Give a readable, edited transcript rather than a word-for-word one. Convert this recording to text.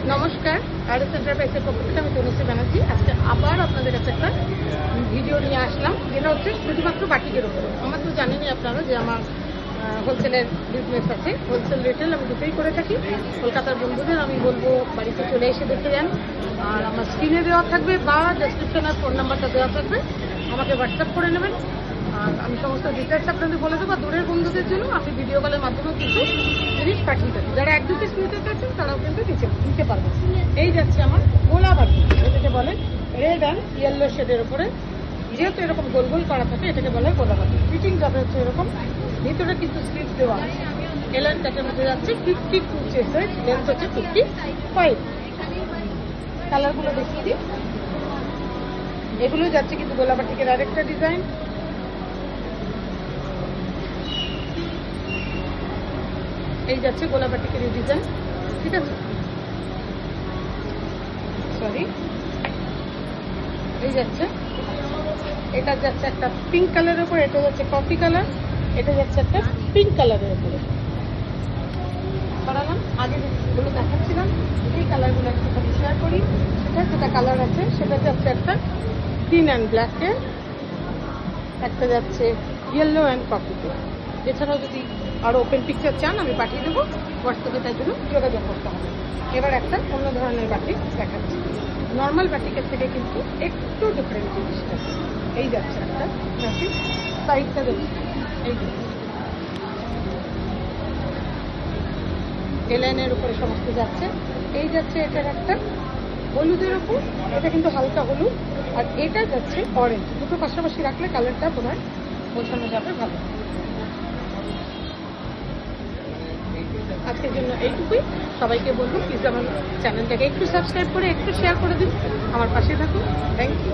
নমস্কার, আরএস এন্টারপ্রাইজের পক্ষ থেকে আমি তনুশ্রী ব্যানার্জি। আজকে আবার আপনাদের কাছে একটা ভিডিও নিয়ে আসলাম, যেটা হচ্ছে শুধুমাত্র বাটিকের উপরে। আমার তো জানেনই আপনারা যে আমার হোলসেলের বিজনেস আছে, হোলসেল রিটেল আমি দুটোই করে থাকি। কলকাতার বন্ধুদের আমি বলবো বাড়িতে চলে এসে দেখে যান, আর আমার স্ক্রিনে দেওয়া থাকবে বা ডেসক্রিপশনের ফোন নাম্বারটা দেওয়া থাকবে, আমাকে হোয়াটসঅ্যাপ করে নেবেন। আর আমি সমস্ত ডিটেলস আপনাদের বলে দেবো। দূরের বন্ধুদের জন্য আমি ভিডিও কলের মাধ্যমেও কিন্তু জিনিস পাঠিয়ে থাকি। যারা এক দু পিস নিতে চাচ্ছেন তারাও কিন্তু নিতে পারবেন। এই যাচ্ছে আমার গোলা বাটি, এটাকে বলে রেড অ্যান্ড ইয়েলো শেডের উপরে, যেহেতু এরকম গোল গোল করা থাকে এটাকে বলে গোলা বাটি। ফিটিং যাবে হচ্ছে এরকম, ভিতরে কিন্তু স্লিপ দেওয়া আছে। এলান কাটের মধ্যে যাচ্ছে 52 চেস্টের, লেন্থ হচ্ছে 55। কালারগুলো দেখিয়ে দিই। এগুলো যাচ্ছে কিন্তু গোলা বাটিকের আরেকটা ডিজাইন। এই যাচ্ছে গোলা বাটিকের ডিজাইন, ঠিক আছে, সরি। এই যাচ্ছে, এটা যাচ্ছে একটা পিঙ্ক কালারের উপর, এটা যাচ্ছে কফি কালার, এটা যাচ্ছে একটা পিঙ্ক কালারের উপরে। সরালাম, আগে যেগুলো দেখাচ্ছিলাম এই কালারগুলো একটুখানি শেয়ার করি। সেটা যেটা কালার আছে সেটা যাচ্ছে একটা গ্রিন অ্যান্ড ব্ল্যাকে, একটা যাচ্ছে ইয়েলো অ্যান্ড কফিতে। এছাড়াও যদি আরও ওপেন পিকচার চান আমি পাঠিয়ে দেবো, হোয়াটসঅ্যাপে তাই জন্য যোগাযোগ করতে হবে। এবার একটা অন্য ধরনের বাটিক দেখাচ্ছি, নর্মাল বাটিকের থেকে কিন্তু একটু ডিফারেন্ট জিনিসটা। এই যাচ্ছে একটা বাটিক, সাইজটা দেখুন, এই যে এলাইনের উপরে সমস্ত যাচ্ছে। এই যাচ্ছে এটার একটা হলুদের উপর, এটা কিন্তু হালকা হলুদ, আর এটা যাচ্ছে অরেঞ্জ। দুটো পাশাপাশি রাখলে কালারটা বোধহয় বোঝানো যাবে ভালো। আজকের জন্য এইটুকুই। সবাইকে বলবো প্লিজ আমার চ্যানেলটাকে একটু সাবস্ক্রাইব করে একটু শেয়ার করে দিন, আমার পাশে থাকুন। Thank you.